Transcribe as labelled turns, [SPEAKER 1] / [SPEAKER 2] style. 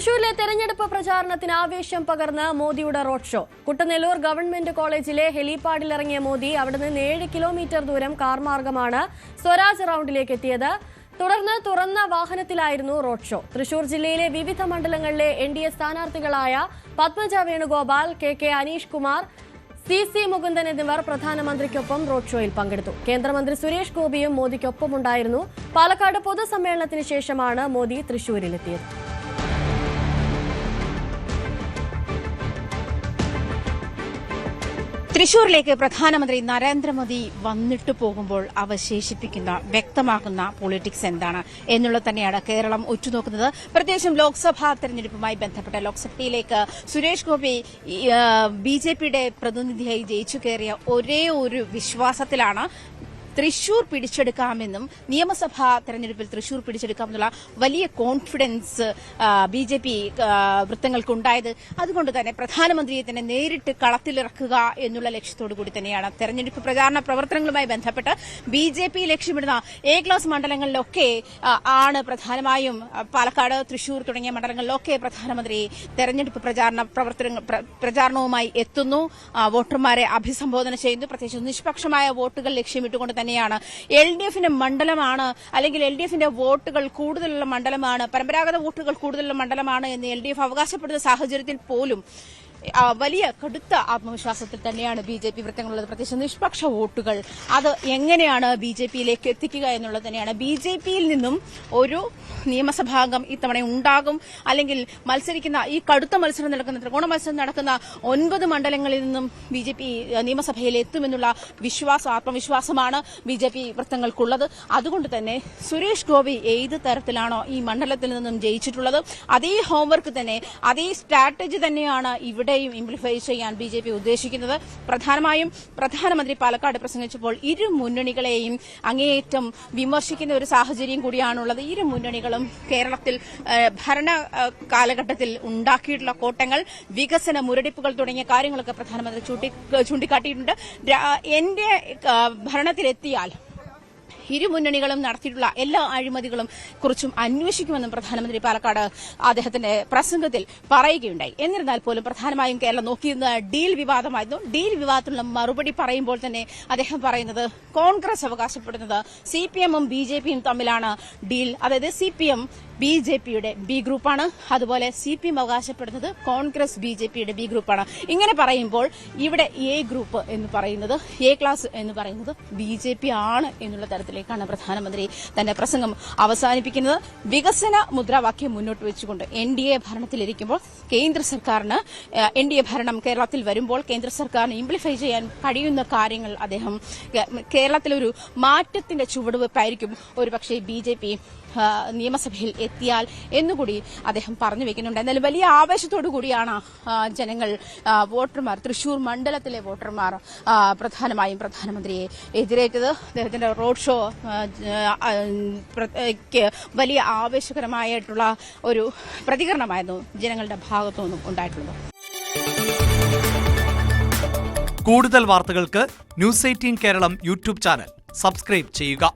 [SPEAKER 1] തൃശൂരിലെ തെരഞ്ഞെടുപ്പ് പ്രചാരണത്തിന് ആവേശം പകർന്ന് മോദിയുടെ റോഡ് ഷോ. കുട്ടനെല്ലൂർ ഗവൺമെന്റ് കോളേജിലെ ഹെലിപാഡിലിറങ്ങിയ മോദി അവിടെ നിന്ന് 7 കിലോമീറ്റർ ദൂരം കാർ മാർഗമാണ് സ്വരാജ് റൌണ്ടിലേക്ക് എത്തിയത്. തുടർന്ന് തുറന്ന വാഹനത്തിലായിരുന്നു റോഡ് ഷോ. തൃശൂർ ജില്ലയിലെ വിവിധ മണ്ഡലങ്ങളിലെ NDA സ്ഥാനാർത്ഥികളായ Padmaja Venugopal, KK Aneesh Kumar, CC Mukundan എന്നിവർ പ്രധാനമന്ത്രിക്കൊപ്പം റോഡ് ഷോയിൽ പങ്കെടുത്തു. കേന്ദ്രമന്ത്രി സുരേഷ് ഗോപിയും മോദിക്കൊപ്പമുണ്ടായിരുന്നു. പാലക്കാട് പൊതുസമ്മേളനത്തിന് ശേഷമാണ് മോദി തൃശൂരിലെത്തിയത്.
[SPEAKER 2] തൃശൂരിലേക്ക് പ്രധാനമന്ത്രി നരേന്ദ്രമോദി വന്നിട്ട് പോകുമ്പോൾ അവശേഷിപ്പിക്കുന്ന വ്യക്തമാക്കുന്ന പൊളിറ്റിക്സ് എന്താണ് എന്നുള്ളത് തന്നെയാണ് കേരളം ഉറ്റുനോക്കുന്നത്. പ്രത്യേകിച്ചും ലോക്സഭാ തെരഞ്ഞെടുപ്പുമായി ബന്ധപ്പെട്ട ലോക്സഭയിലേക്ക് സുരേഷ് ഗോപി BJPയുടെ പ്രതിനിധിയായി ജയിച്ചു കയറിയ ഒരേ ഒരു വിശ്വാസത്തിലാണ് തൃശൂർ പിടിച്ചെടുക്കാമെന്നും നിയമസഭാ തെരഞ്ഞെടുപ്പിൽ തൃശൂർ പിടിച്ചെടുക്കാമെന്നുള്ള വലിയ കോൺഫിഡൻസ് BJP വൃത്തങ്ങൾക്കുണ്ടായത്. അതുകൊണ്ട് തന്നെ പ്രധാനമന്ത്രിയെ തന്നെ നേരിട്ട് കളത്തിലിറക്കുക എന്നുള്ള ലക്ഷ്യത്തോടു കൂടി തന്നെയാണ് തെരഞ്ഞെടുപ്പ് പ്രചാരണ പ്രവർത്തനങ്ങളുമായി ബന്ധപ്പെട്ട് BJP ലക്ഷ്യമിടുന്ന A ക്ലാസ് മണ്ഡലങ്ങളിലൊക്കെ ആണ് പ്രധാനമായും പാലക്കാട്, തൃശൂർ തുടങ്ങിയ മണ്ഡലങ്ങളിലൊക്കെ പ്രധാനമന്ത്രി തെരഞ്ഞെടുപ്പ് പ്രചാരണവുമായി എത്തുന്നു. വോട്ടർമാരെ അഭിസംബോധന ചെയ്യുന്നു. പ്രത്യേകിച്ച് നിഷ്പക്ഷമായ വോട്ടുകൾ ലക്ഷ്യമിട്ടുകൊണ്ട് തന്നെയാണ് LDFന്റെ മണ്ഡലമാണ്, അല്ലെങ്കിൽ LDFന്റെ വോട്ടുകൾ കൂടുതലുള്ള മണ്ഡലമാണ്, പരമ്പരാഗത വോട്ടുകൾ കൂടുതലുള്ള മണ്ഡലമാണ് എന്ന് LDF അവകാശപ്പെടുന്ന സാഹചര്യത്തിൽ പോലും വലിയ കടുത്ത ആത്മവിശ്വാസത്തിൽ തന്നെയാണ് BJP വൃത്തങ്ങളുള്ളത്. പ്രത്യേകിച്ച് നിഷ്പക്ഷ വോട്ടുകൾ അത് എങ്ങനെയാണ് BJPയിലേക്ക് എത്തിക്കുക എന്നുള്ളത് തന്നെയാണ്. BJPയിൽ നിന്നും ഒരു നിയമസഭാംഗം ഇത്തവണ ഉണ്ടാകും, അല്ലെങ്കിൽ മത്സരിക്കുന്ന ഈ കടുത്ത മത്സരം നടക്കുന്ന ത്രികോണ മത്സരം നടക്കുന്ന 9 മണ്ഡലങ്ങളിൽ നിന്നും BJP നിയമസഭയിൽ എത്തുമെന്നുള്ള ആത്മവിശ്വാസമാണ് BJP വൃത്തങ്ങൾക്കുള്ളത്. അതുകൊണ്ട് തന്നെ സുരേഷ് ഗോപി ഏത് തരത്തിലാണോ ഈ മണ്ഡലത്തിൽ നിന്നും ജയിച്ചിട്ടുള്ളത് അതേ ഹോംവർക്ക് തന്നെ, അതേ സ്ട്രാറ്റജി തന്നെയാണ് ഇവിടെ ഇംപ്ലിഫൈ ചെയ്യാൻ BJP ഉദ്ദേശിക്കുന്നത്. പ്രധാനമായും പ്രധാനമന്ത്രി പാലക്കാട് പ്രസംഗിച്ചപ്പോൾ ഇരു മുന്നണികളെയും അങ്ങേയറ്റം വിമർശിക്കുന്ന ഒരു സാഹചര്യം കൂടിയാണുള്ളത്. ഇരു മുന്നണികളും കേരളത്തിൽ ഭരണ കാലഘട്ടത്തിൽ ഉണ്ടാക്കിയിട്ടുള്ള കോട്ടങ്ങൾ, വികസന മുരടിപ്പുകൾ തുടങ്ങിയ കാര്യങ്ങളൊക്കെ പ്രധാനമന്ത്രി ചൂണ്ടിക്കാട്ടിയിട്ടുണ്ട്. എന്റെ ഭരണത്തിലെത്തിയാൽ ഇരു മുന്നണികളും നടത്തിയിട്ടുള്ള എല്ലാ അഴിമതികളും കുറിച്ചും അന്വേഷിക്കുമെന്നും പ്രധാനമന്ത്രി പാലക്കാട് അദ്ദേഹത്തിന്റെ പ്രസംഗത്തിൽ പറയുകയുണ്ടായി. എന്നിരുന്നാൽ പോലും പ്രധാനമായും കേരളം നോക്കിയിരുന്ന ഡീൽ വിവാദമായിരുന്നു. ഡീൽ വിവാദത്തിനുള്ള മറുപടി പറയുമ്പോൾ തന്നെ അദ്ദേഹം പറയുന്നത് കോൺഗ്രസ് അവകാശപ്പെടുന്നത് CPMഉം BJPയും തമ്മിലാണ് ഡീൽ. അതായത് CPM BJPയുടെ B ഗ്രൂപ്പാണ്, അതുപോലെ CPM അവകാശപ്പെടുന്നത് കോൺഗ്രസ് BJPയുടെ B ഗ്രൂപ്പാണ്. ഇങ്ങനെ പറയുമ്പോൾ ഇവിടെ A ഗ്രൂപ്പ് എന്ന് പറയുന്നത്, A ക്ലാസ് എന്ന് പറയുന്നത് BJP ആണ് എന്നുള്ള തരത്തിലേക്കാണ് പ്രധാനമന്ത്രി തന്റെ പ്രസംഗം അവസാനിപ്പിക്കുന്നത്. വികസന മുദ്രാവാക്യം മുന്നോട്ട് വെച്ചുകൊണ്ട് NDA ഭരണത്തിലിരിക്കുമ്പോൾ കേന്ദ്ര സർക്കാരിന് NDA ഭരണം കേരളത്തിൽ വരുമ്പോൾ കേന്ദ്ര സർക്കാരിന് ഇംപ്ലിഫൈ ചെയ്യാൻ കഴിയുന്ന കാര്യങ്ങൾ അദ്ദേഹം കേരളത്തിലൊരു മാറ്റത്തിന്റെ ചുവടുവെപ്പായിരിക്കും ഒരുപക്ഷെ BJP നിയമസഭയിൽ എത്തിയാൽ എന്നുകൂടി അദ്ദേഹം പറഞ്ഞു വെക്കുന്നുണ്ട്. എന്നാലും വലിയ ആവേശത്തോടു കൂടിയാണ് ജനങ്ങൾ, വോട്ടർമാർ, തൃശൂർ മണ്ഡലത്തിലെ വോട്ടർമാർ പ്രധാനമായും പ്രധാനമന്ത്രിയെ എതിരേറ്റത്. അദ്ദേഹത്തിന്റെ റോഡ് ഷോ വലിയ ആവേശകരമായിട്ടുള്ള ഒരു പ്രതികരണമായിരുന്നു ജനങ്ങളുടെ ഭാഗത്തുനിന്നും ഉണ്ടായിട്ടുള്ളത്.
[SPEAKER 3] കൂടുതൽ വാർത്തകൾക്ക് News 18 Keralam YouTube channel subscribe ചെയ്യുക.